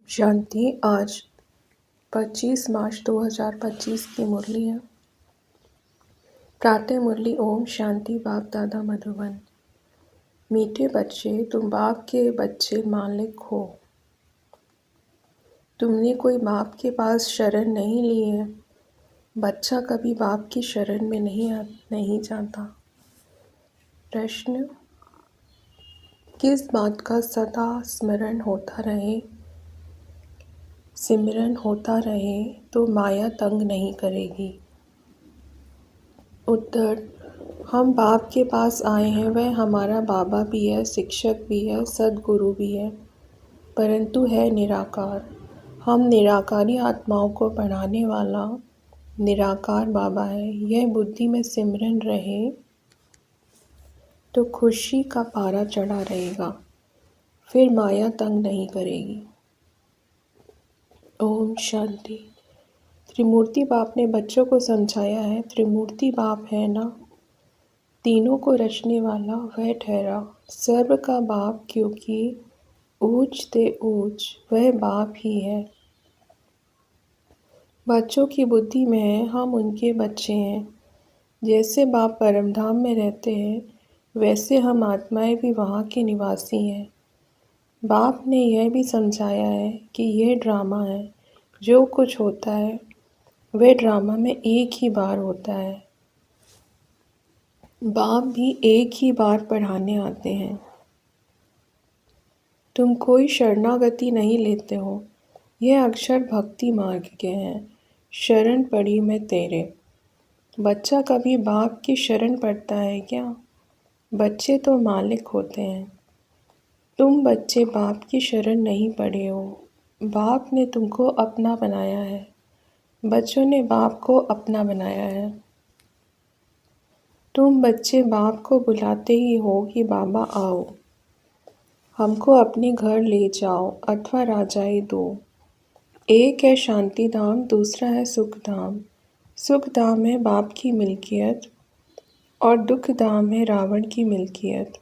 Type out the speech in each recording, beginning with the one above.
शांति। आज 25 मार्च 2025 की मुरली है। प्रातः मुरली। ओम शांति। बाप दादा मधुबन। मीठे बच्चे, तुम बाप के बच्चे मालिक हो। तुमने कोई बाप के पास शरण नहीं ली है। बच्चा कभी बाप की शरण में नहीं जाता। प्रश्न: किस बात का सदा स्मरण होता रहे, सिमरन होता रहे तो माया तंग नहीं करेगी। उत्तर: हम बाप के पास आए हैं। वह हमारा बाबा भी है, शिक्षक भी है, सद्गुरु भी है, परंतु है निराकार। हम निराकारी आत्माओं को पढ़ाने वाला निराकार बाबा है। यह बुद्धि में सिमरन रहे तो खुशी का पारा चढ़ा रहेगा, फिर माया तंग नहीं करेगी। ओम शांति। त्रिमूर्ति बाप ने बच्चों को समझाया है। त्रिमूर्ति बाप है ना, तीनों को रचने वाला वह ठहरा सर्व का बाप, क्योंकि ऊंच ते ऊंच वह बाप ही है। बच्चों की बुद्धि में है हम उनके बच्चे हैं। जैसे बाप परमधाम में रहते हैं, वैसे हम आत्माएं भी वहाँ के निवासी हैं। बाप ने यह भी समझाया है कि यह ड्रामा है। जो कुछ होता है वह ड्रामा में एक ही बार होता है। बाप भी एक ही बार पढ़ाने आते हैं। तुम कोई शरणागति नहीं लेते हो। यह अक्षर भक्ति मार्ग के हैं। शरण पड़ी मैं तेरे। बच्चा कभी बाप की शरण पड़ता है क्या? बच्चे तो मालिक होते हैं। तुम बच्चे बाप की शरण नहीं पड़े हो। बाप ने तुमको अपना बनाया है। बच्चों ने बाप को अपना बनाया है। तुम बच्चे बाप को बुलाते ही हो कि बाबा आओ, हमको अपने घर ले जाओ अथवा राजाई दो। एक है शांति धाम, दूसरा है सुख धाम। सुख धाम है बाप की मिल्कियत और दुख धाम है रावण की मिल्कियत।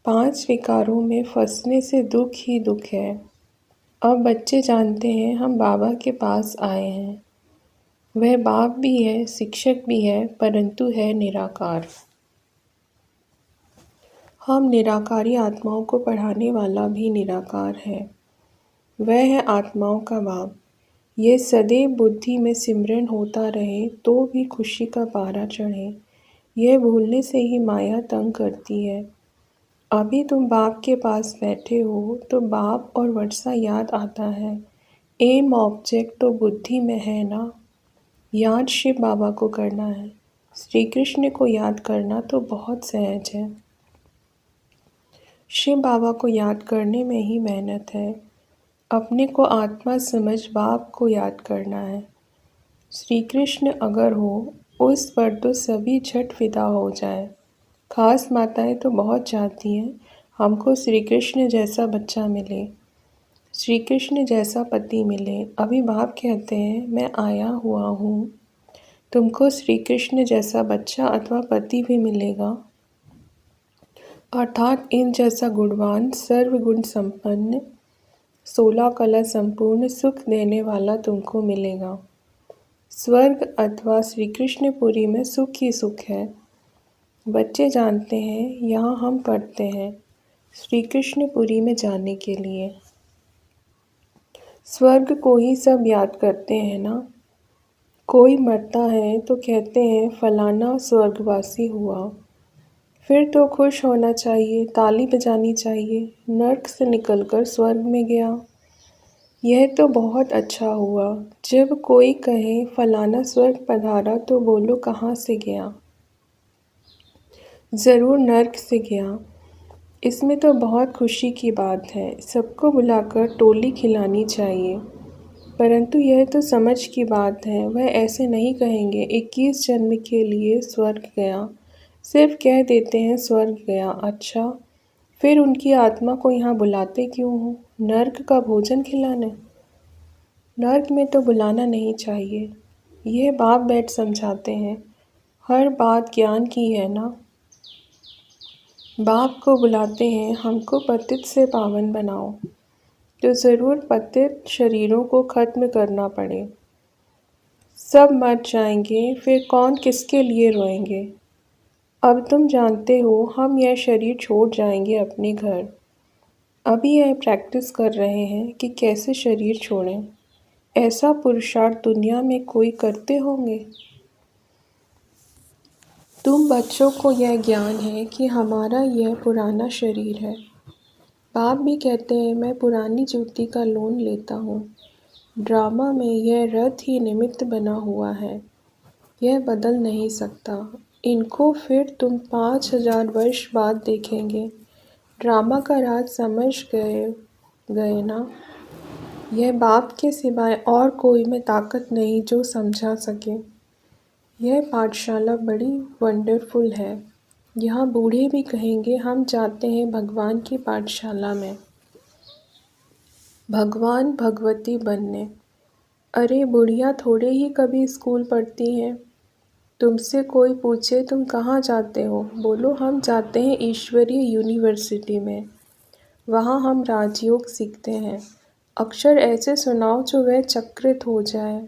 5 विकारों में फंसने से दुख ही दुख है। अब बच्चे जानते हैं हम बाबा के पास आए हैं। वह बाप भी है, शिक्षक भी है, परंतु है निराकार। हम निराकारी आत्माओं को पढ़ाने वाला भी निराकार है। वह है आत्माओं का बाप। ये सदैव बुद्धि में सिमरन होता रहे तो भी खुशी का पारा चढ़े। यह भूलने से ही माया तंग करती है। अभी तुम बाप के पास बैठे हो तो बाप और वर्षा याद आता है। एम ऑब्जेक्ट तो बुद्धि में है ना। याद शिव बाबा को करना है। श्री कृष्ण को याद करना तो बहुत सहज है। शिव बाबा को याद करने में ही मेहनत है। अपने को आत्मा समझ बाप को याद करना है। श्री कृष्ण अगर हो उस पर तो सभी झट फिदा हो जाए। खास माताएं तो बहुत चाहती हैं हमको श्री कृष्ण जैसा बच्चा मिले, श्री कृष्ण जैसा पति मिले। अभी बाप कहते हैं मैं आया हुआ हूँ, तुमको श्री कृष्ण जैसा बच्चा अथवा पति भी मिलेगा, अर्थात इन जैसा गुणवान, सर्वगुण संपन्न, 16 कला संपूर्ण, सुख देने वाला तुमको मिलेगा। स्वर्ग अथवा श्री कृष्णपुरी में सुख ही सुख है। बच्चे जानते हैं यहाँ हम पढ़ते हैं श्री कृष्णपुरी में जाने के लिए। स्वर्ग को ही सब याद करते हैं ना। कोई मरता है तो कहते हैं फलाना स्वर्गवासी हुआ, फिर तो खुश होना चाहिए, ताली बजानी चाहिए, नर्क से निकलकर स्वर्ग में गया, यह तो बहुत अच्छा हुआ। जब कोई कहे फलाना स्वर्ग पधारा तो बोलो कहाँ से गया? ज़रूर नर्क से गया। इसमें तो बहुत खुशी की बात है। सबको बुलाकर टोली खिलानी चाहिए, परंतु यह तो समझ की बात है। वह ऐसे नहीं कहेंगे 21 जन्म के लिए स्वर्ग गया, सिर्फ कह देते हैं स्वर्ग गया। अच्छा, फिर उनकी आत्मा को यहाँ बुलाते क्यों हो? नर्क का भोजन खिलाने? नर्क में तो बुलाना नहीं चाहिए। यह बाप बैठ समझाते हैं। हर बात ज्ञान की है ना। बाप को बुलाते हैं हमको पतित से पावन बनाओ। तो ज़रूर पतित शरीरों को खत्म करना पड़े। सब मर जाएंगे, फिर कौन किसके लिए रोएंगे। अब तुम जानते हो हम यह शरीर छोड़ जाएंगे अपने घर। अभी यह प्रैक्टिस कर रहे हैं कि कैसे शरीर छोड़ें। ऐसा पुरुषार्थ दुनिया में कोई करते होंगे? तुम बच्चों को यह ज्ञान है कि हमारा यह पुराना शरीर है। बाप भी कहते हैं मैं पुरानी जूती का लोन लेता हूँ। ड्रामा में यह रथ ही निमित्त बना हुआ है, यह बदल नहीं सकता। इनको फिर तुम 5000 वर्ष बाद देखेंगे। ड्रामा का राज समझ गए गए ना? यह बाप के सिवाय और कोई में ताकत नहीं जो समझा सके। यह पाठशाला बड़ी वंडरफुल है। यहाँ बूढ़े भी कहेंगे हम जाते हैं भगवान की पाठशाला में, भगवान भगवती बनने। अरे बुढ़िया थोड़े ही कभी स्कूल पढ़ती हैं। तुमसे कोई पूछे तुम कहाँ जाते हो, बोलो हम जाते हैं ईश्वरीय यूनिवर्सिटी में, वहाँ हम राजयोग सीखते हैं। अक्षर ऐसे सुनाओ जो वह चक्रित हो जाए।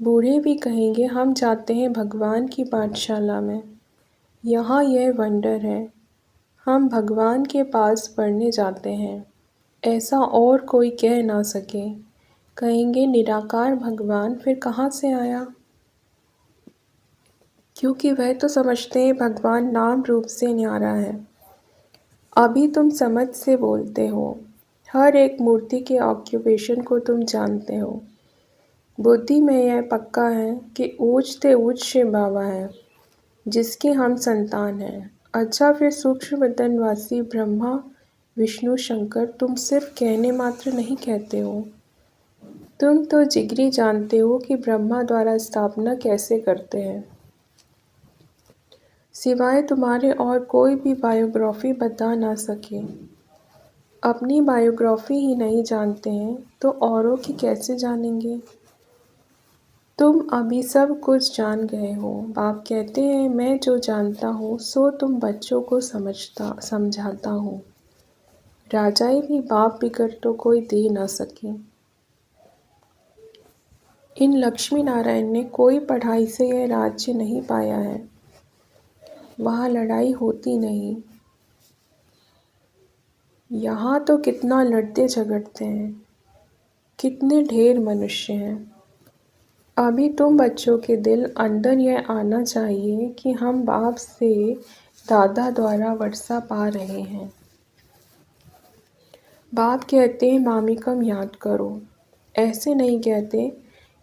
बूढ़े भी कहेंगे हम जाते हैं भगवान की पाठशाला में, यहाँ यह वंडर है, हम भगवान के पास पढ़ने जाते हैं। ऐसा और कोई कह ना सके। कहेंगे निराकार भगवान फिर कहाँ से आया? क्योंकि वह तो समझते हैं भगवान नाम रूप से न्यारा है। अभी तुम समझ से बोलते हो। हर एक मूर्ति के ऑक्यूपेशन को तुम जानते हो। बुद्धि में यह पक्का है कि ऊंचते ऊंच शिव बाबा है, जिसके हम संतान हैं। अच्छा फिर सूक्ष्म बदनवासी ब्रह्मा विष्णु शंकर तुम सिर्फ कहने मात्र नहीं कहते हो, तुम तो जिगरी जानते हो कि ब्रह्मा द्वारा स्थापना कैसे करते हैं। सिवाय तुम्हारे और कोई भी बायोग्राफी बता ना सके। अपनी बायोग्राफी ही नहीं जानते हैं तो औरों की कैसे जानेंगे। तुम अभी सब कुछ जान गए हो। बाप कहते हैं मैं जो जानता हूँ सो तुम बच्चों को समझाता हूँ। राजाएं भी बाप बिगड़ तो कोई दे ना सके। इन लक्ष्मी नारायण ने कोई पढ़ाई से यह राज्य नहीं पाया है। वहाँ लड़ाई होती नहीं। यहाँ तो कितना लड़ते झगड़ते हैं, कितने ढेर मनुष्य हैं। अभी तुम बच्चों के दिल अंदर यह आना चाहिए कि हम बाप से दादा द्वारा वर्षा पा रहे हैं। बाप कहते हैं मामिकम याद करो। ऐसे नहीं कहते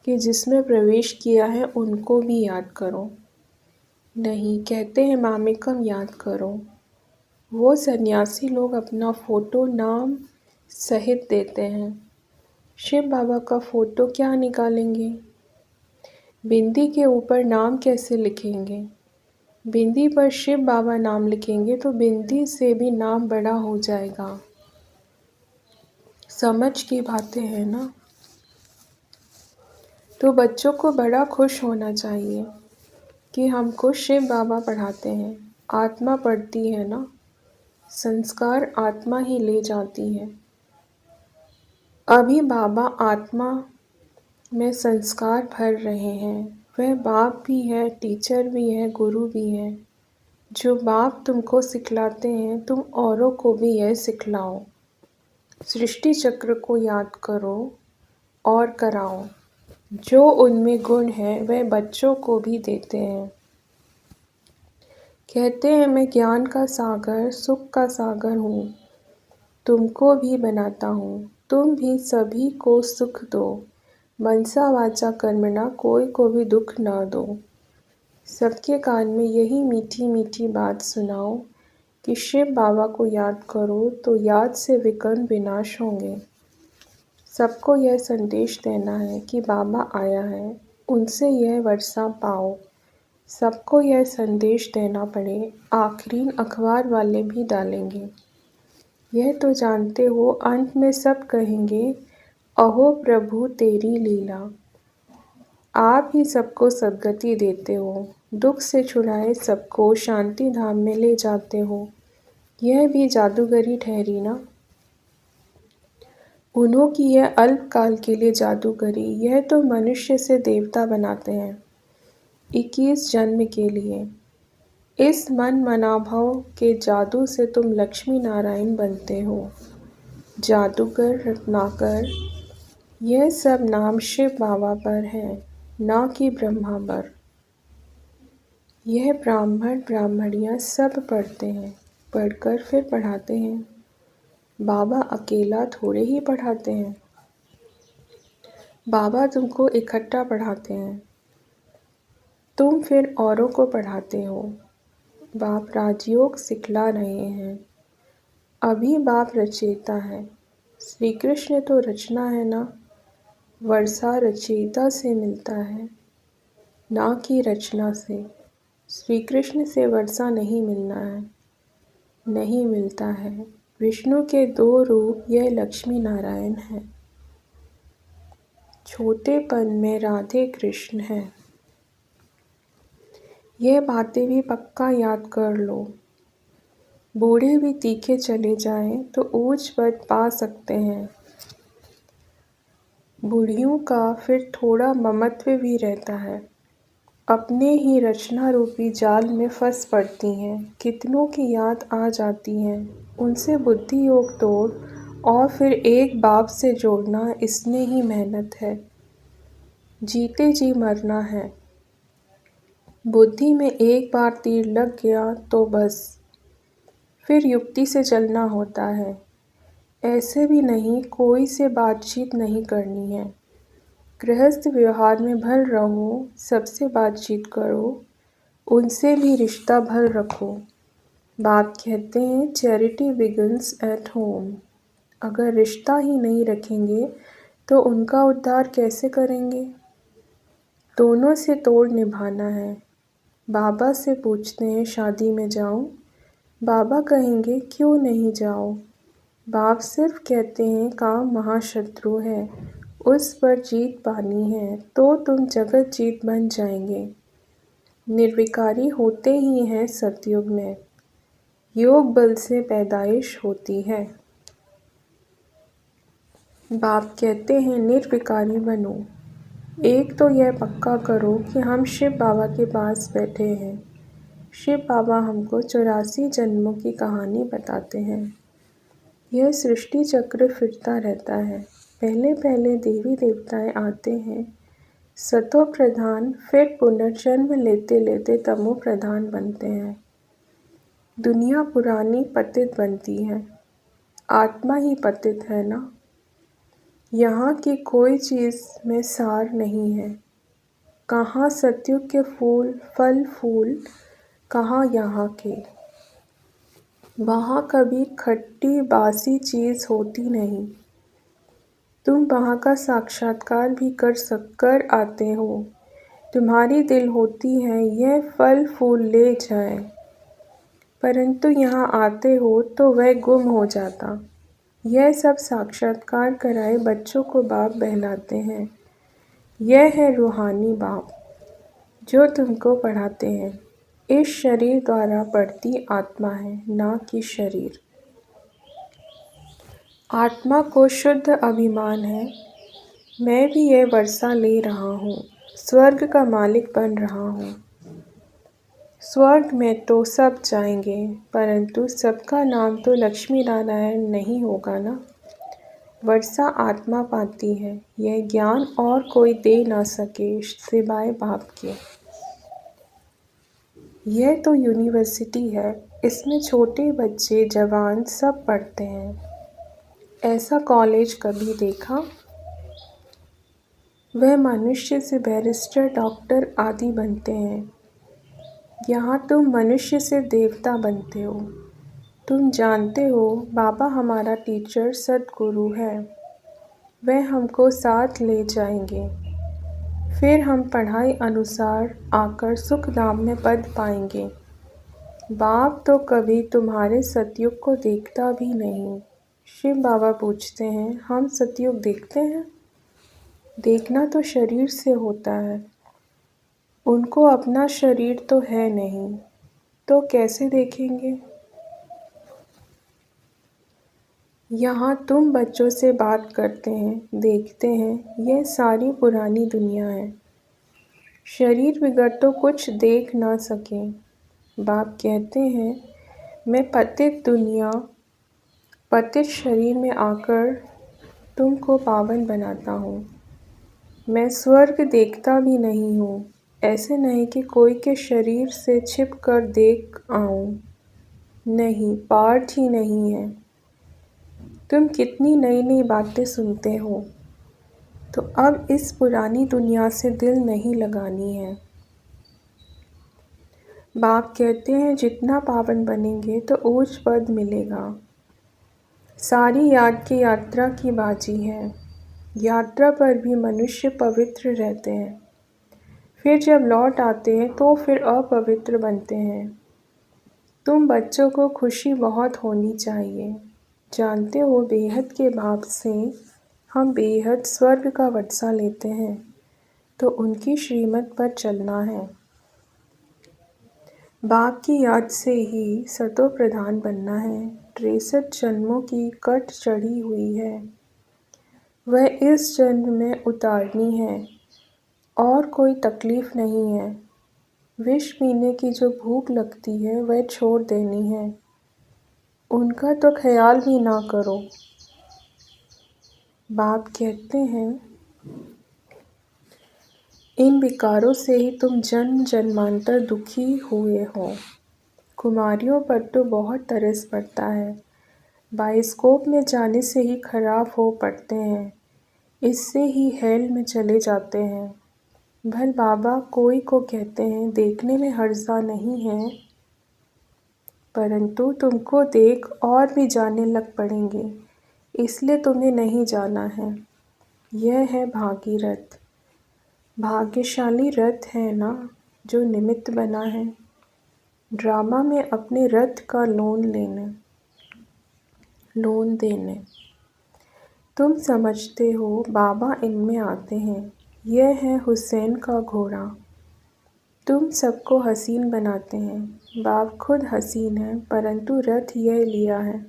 कि जिसमें प्रवेश किया है उनको भी याद करो। नहीं, कहते हैं मामिकम याद करो। वो सन्यासी लोग अपना फ़ोटो नाम सहित देते हैं। शिव बाबा का फ़ोटो क्या निकालेंगे? बिंदी के ऊपर नाम कैसे लिखेंगे? बिंदी पर शिव बाबा नाम लिखेंगे तो बिंदी से भी नाम बड़ा हो जाएगा। समझ की बातें हैं ना? तो बच्चों को बड़ा खुश होना चाहिए कि हमको शिव बाबा पढ़ाते हैं। आत्मा पढ़ती है ना, संस्कार आत्मा ही ले जाती है। अभी बाबा आत्मा में संस्कार भर रहे हैं। वह बाप भी है, टीचर भी है, गुरु भी है। जो बाप तुमको सिखलाते हैं तुम औरों को भी यह सिखलाओ। सृष्टि चक्र को याद करो और कराओ। जो उनमें गुण है वह बच्चों को भी देते हैं। कहते हैं मैं ज्ञान का सागर, सुख का सागर हूँ। तुमको भी बनाता हूँ, तुम भी सभी को सुख दो। मनसा वाचा कर्मणा कोई को भी दुख ना दो। सबके कान में यही मीठी मीठी बात सुनाओ कि शिव बाबा को याद करो तो याद से विकर्म विनाश होंगे। सबको यह संदेश देना है कि बाबा आया है, उनसे यह वर्षा पाओ। सबको यह संदेश देना पड़े, आखिरीन अखबार वाले भी डालेंगे। यह तो जानते हो अंत में सब कहेंगे अहो प्रभु तेरी लीला। आप ही सबको सद्गति देते हो, दुख से छुड़ाए सबको शांति धाम में ले जाते हो। यह भी जादूगरी ठहरी ना। उन्हों की यह अल्पकाल के लिए जादूगरी, यह तो मनुष्य से देवता बनाते हैं 21 जन्म के लिए। इस मन मनाभाव के जादू से तुम लक्ष्मी नारायण बनते हो। जादूगर, रत्नाकर, यह सब नाम शिव बाबा पर है, ना कि ब्रह्मा पर। यह ब्राह्मण ब्राह्मणियाँ सब पढ़ते हैं, पढ़कर फिर पढ़ाते हैं। बाबा अकेला थोड़े ही पढ़ाते हैं। बाबा तुमको इकट्ठा पढ़ाते हैं, तुम फिर औरों को पढ़ाते हो। बाप राजयोग सिखला रहे हैं। अभी बाप रचयिता है। श्री कृष्ण तो रचना है ना। वर्षा रचयिता से मिलता है, ना कि रचना से। श्री कृष्ण से वर्षा नहीं मिलना है, नहीं मिलता है। विष्णु के 2 रूप, यह लक्ष्मी नारायण है। छोटेपन में राधे कृष्ण है। यह बातें भी पक्का याद कर लो। बूढ़े भी तीखे चले जाएं तो ऊंच पद पा सकते हैं। बूढ़ियों का फिर थोड़ा ममत्व भी रहता है। अपने ही रचना रूपी जाल में फंस पड़ती हैं। कितनों की याद आ जाती हैं। उनसे बुद्धि योग तोड़ और फिर एक बाप से जोड़ना, इसमें ही मेहनत है। जीते जी मरना है। बुद्धि में एक बार तीर लग गया तो बस, फिर युक्ति से चलना होता है। ऐसे भी नहीं कोई से बातचीत नहीं करनी है। गृहस्थ व्यवहार में भल रहो, सबसे बातचीत करो, उनसे भी रिश्ता भल रखो। बाप कहते हैं चैरिटी बिगिंस एट होम। अगर रिश्ता ही नहीं रखेंगे तो उनका उद्धार कैसे करेंगे। दोनों से तोड़ निभाना है। बाबा से पूछते हैं शादी में जाऊं, बाबा कहेंगे क्यों नहीं जाओ। बाप सिर्फ कहते हैं काम महाशत्रु है, उस पर जीत पानी है तो तुम जगत जीत बन जाएंगे। निर्विकारी होते ही हैं सतयुग में, योग बल से पैदाइश होती है। बाप कहते हैं निर्विकारी बनो। एक तो यह पक्का करो कि हम शिव बाबा के पास बैठे हैं। शिव बाबा हमको 84 जन्मों की कहानी बताते हैं। यह सृष्टि चक्र फिरता रहता है। पहले पहले देवी देवताएं आते हैं, सतो प्रधान, फिर पुनर्जन्म लेते लेते तमो प्रधान बनते हैं। दुनिया पुरानी पतित बनती है। आत्मा ही पतित है ना। यहाँ की कोई चीज़ में सार नहीं है। कहाँ सतयुग के फल फूल, कहाँ यहाँ के। वहाँ कभी खट्टी बासी चीज़ होती नहीं। तुम वहाँ का साक्षात्कार भी कर आते हो। तुम्हारी दिल होती है यह फल फूल ले जाए, परंतु यहाँ आते हो तो वह गुम हो जाता। यह सब साक्षात्कार कराए बच्चों को बाप बहलाते हैं। यह है रूहानी बाप जो तुमको पढ़ाते हैं। इस शरीर द्वारा पढ़ती आत्मा है, ना कि शरीर। आत्मा को शुद्ध अभिमान है। मैं भी यह वर्षा ले रहा हूँ, स्वर्ग का मालिक बन रहा हूँ। स्वर्ग में तो सब जाएंगे, परंतु सबका नाम तो लक्ष्मी नारायण नहीं होगा ना। वर्षा आत्मा पाती है, यह ज्ञान और कोई दे ना सके सिवाय बाप के। यह तो यूनिवर्सिटी है, इसमें छोटे बच्चे जवान सब पढ़ते हैं। ऐसा कॉलेज कभी देखा? वह मनुष्य से बैरिस्टर, डॉक्टर आदि बनते हैं। यहाँ तुम मनुष्य से देवता बनते हो। तुम जानते हो बाबा हमारा टीचर सद्गुरु है। वह हमको साथ ले जाएंगे। फिर हम पढ़ाई अनुसार आकर सुख धाम में पद पाएंगे। बाप तो कभी तुम्हारे सतयुग को देखता भी नहीं। शिव बाबा पूछते हैं हम सतयुग देखते हैं? देखना तो शरीर से होता है। उनको अपना शरीर तो है नहीं, तो कैसे देखेंगे? यहाँ तुम बच्चों से बात करते हैं, देखते हैं, यह सारी पुरानी दुनिया है। शरीर बिगड़ तो कुछ देख ना सके। बाप कहते हैं, मैं पतित शरीर में आकर तुमको पावन बनाता हूँ। मैं स्वर्ग देखता भी नहीं हूँ। ऐसे नहीं कि कोई के शरीर से छिप कर देख आऊँ। नहीं, पार्ट ही नहीं है। तुम कितनी नई नई बातें सुनते हो। तो अब इस पुरानी दुनिया से दिल नहीं लगानी है। बाप कहते हैं, जितना पावन बनेंगे तो ऊंच पद मिलेगा। सारी याद की यात्रा की बाजी है। यात्रा पर भी मनुष्य पवित्र रहते हैं। फिर जब लौट आते हैं तो फिर अपवित्र बनते हैं। तुम बच्चों को खुशी बहुत होनी चाहिए। जानते हो, बेहद के बाप से हम बेहद स्वर्ग का वर्षा लेते हैं, तो उनकी श्रीमत पर चलना है। बाप की याद से ही सतो प्रधान बनना है। 63 जन्मों की कट चढ़ी हुई है, वह इस जन्म में उतारनी है। और कोई तकलीफ नहीं है। विष पीने की जो भूख लगती है वह छोड़ देनी है। उनका तो ख्याल भी ना करो। बाप कहते हैं, इन विकारों से ही तुम जन्म जन्मांतर दुखी हुए हो। कुमारियों पर तो बहुत तरस पड़ता है। बाइस्कोप में जाने से ही खराब हो पड़ते हैं। इससे ही हेल में चले जाते हैं। भल बाबा कोई को कहते हैं, देखने में हर्जा नहीं है, परंतु तुमको देख और भी जाने लग पड़ेंगे, इसलिए तुम्हें नहीं जाना है। यह है भागीरथ। भाग्यशाली रथ है ना, जो निमित्त बना है ड्रामा में अपने रथ का लोन देने। तुम समझते हो बाबा इनमें आते हैं। यह है हुसैन का घोड़ा। तुम सबको हसीन बनाते हैं। बाप खुद हसीन है, परंतु रथ यह लिया है।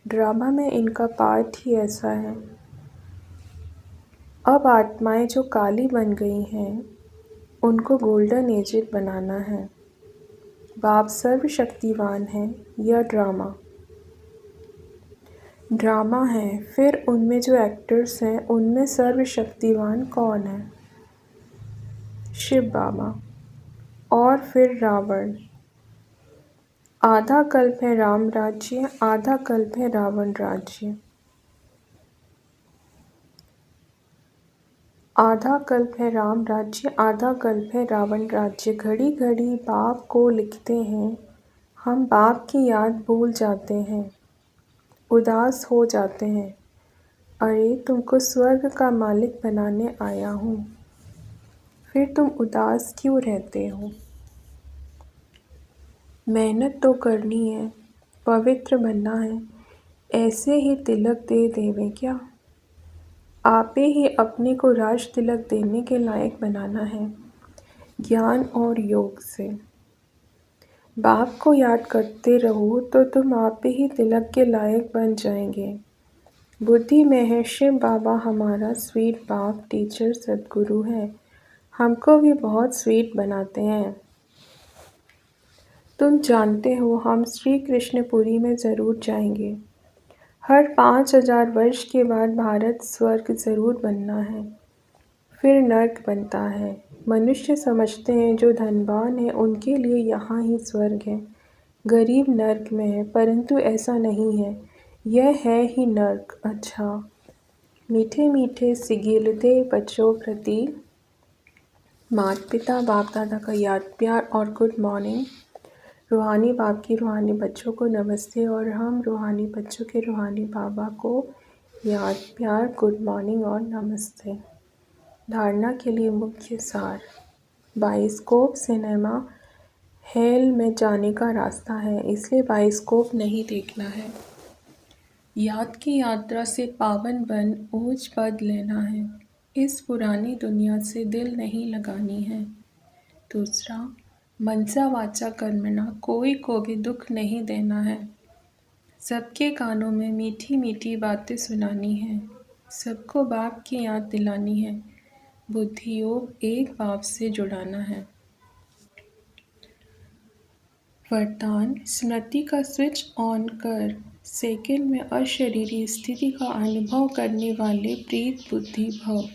ड्रामा में इनका पार्ट ही ऐसा है। अब आत्माएं जो काली बन गई हैं, उनको गोल्डन एजेड बनाना है। बाप सर्वशक्तिवान है। यह ड्रामा है। फिर उनमें जो एक्टर्स हैं, उनमें सर्वशक्तिवान कौन है? शिव बाबा। और फिर रावण। आधा कल्प है राम राज्य, आधा कल्प है रावण राज्य। आधा कल्प है राम राज्य, आधा कल्प है रावण राज्य। घड़ी घड़ी बाप को लिखते हैं। हम बाप की याद भूल जाते हैं, उदास हो जाते हैं। अरे, तुमको स्वर्ग का मालिक बनाने आया हूँ, फिर तुम उदास क्यों रहते हो? मेहनत तो करनी है, पवित्र बनना है। ऐसे ही तिलक दे देवे क्या? आपे ही अपने को राज तिलक देने के लायक बनाना है, ज्ञान और योग से। बाप को याद करते रहो तो तुम आपे ही तिलक के लायक बन जाएंगे। बुद्धि में है शिव बाबा हमारा स्वीट बाप टीचर सद्गुरु है। हमको भी बहुत स्वीट बनाते हैं। तुम जानते हो, हम श्री कृष्णपुरी में ज़रूर जाएंगे। हर 5000 वर्ष के बाद भारत स्वर्ग ज़रूर बनना है, फिर नर्क बनता है। मनुष्य समझते हैं जो धनवान है उनके लिए यहाँ ही स्वर्ग है, गरीब नर्क में है, परंतु ऐसा नहीं है। यह है ही नर्क। अच्छा, मीठे मीठे सिगिलते बच्चों प्रति माता पिता बाप दादा का याद प्यार और गुड मॉर्निंग। रूहानी बाप की रूहानी बच्चों को नमस्ते और हम रूहानी बच्चों के रूहानी बाबा को याद प्यार गुड मॉर्निंग और नमस्ते। धारणा के लिए मुख्य सार। बाइस्कोप सिनेमा हेल में जाने का रास्ता है, इसलिए बाइस्कोप नहीं देखना है। याद की यात्रा से पावन बन ऊंच पद लेना है। इस पुरानी दुनिया से दिल नहीं लगानी है। दूसरा, मनसा वाचा कर्मणा, कोई को भी दुख नहीं देना है। सबके कानों में मीठी मीठी बातें सुनानी है, सबको बाप की याद दिलानी है, बुद्धि योग एक बाप से जुड़ाना है। वरदान स्मृति का स्विच ऑन कर सेकंड में अशरीरी स्थिति का अनुभव करने वाले प्रीत बुद्धि भव।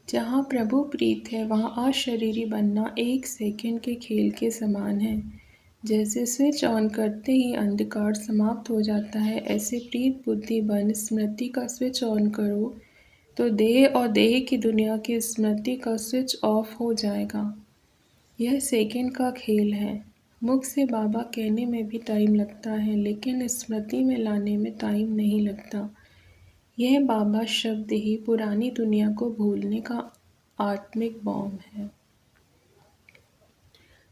जहाँ प्रभु प्रीत है वहाँ अशरीरी बनना एक सेकंड के खेल के समान है। जैसे स्विच ऑन करते ही अंधकार समाप्त हो जाता है, ऐसे प्रीत बुद्धि बन स्मृति का स्विच ऑन करो तो देह और देह की दुनिया की स्मृति का स्विच ऑफ हो जाएगा। यह सेकंड का खेल है। मुख से बाबा कहने में भी टाइम लगता है, लेकिन स्मृति में लाने में टाइम नहीं लगता। यह बाबा शब्द ही पुरानी दुनिया को भूलने का आत्मिक बॉम्ब है।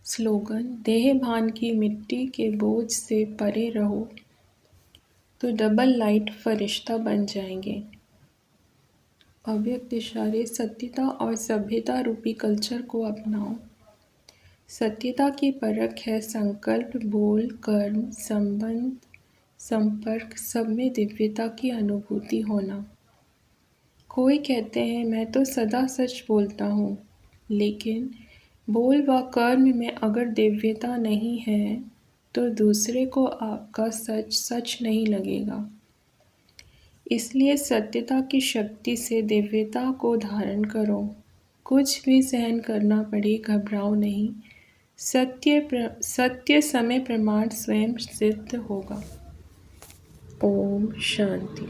स्लोगन देह भान की मिट्टी के बोझ से परे रहो तो डबल लाइट फरिश्ता बन जाएंगे। अव्यक्त इशारे सत्यता और सभ्यता रूपी कल्चर को अपनाओ। सत्यता की परख है संकल्प, बोल, कर्म, संबंध, संपर्क सब में दिव्यता की अनुभूति होना। कोई कहते हैं मैं तो सदा सच बोलता हूँ, लेकिन बोल व कर्म में अगर दिव्यता नहीं है तो दूसरे को आपका सच सच नहीं लगेगा। इसलिए सत्यता की शक्ति से दिव्यता को धारण करो। कुछ भी सहन करना पड़े घबराओ नहीं। सत्य समय प्रमाण स्वयं सिद्ध होगा। ओम शांति।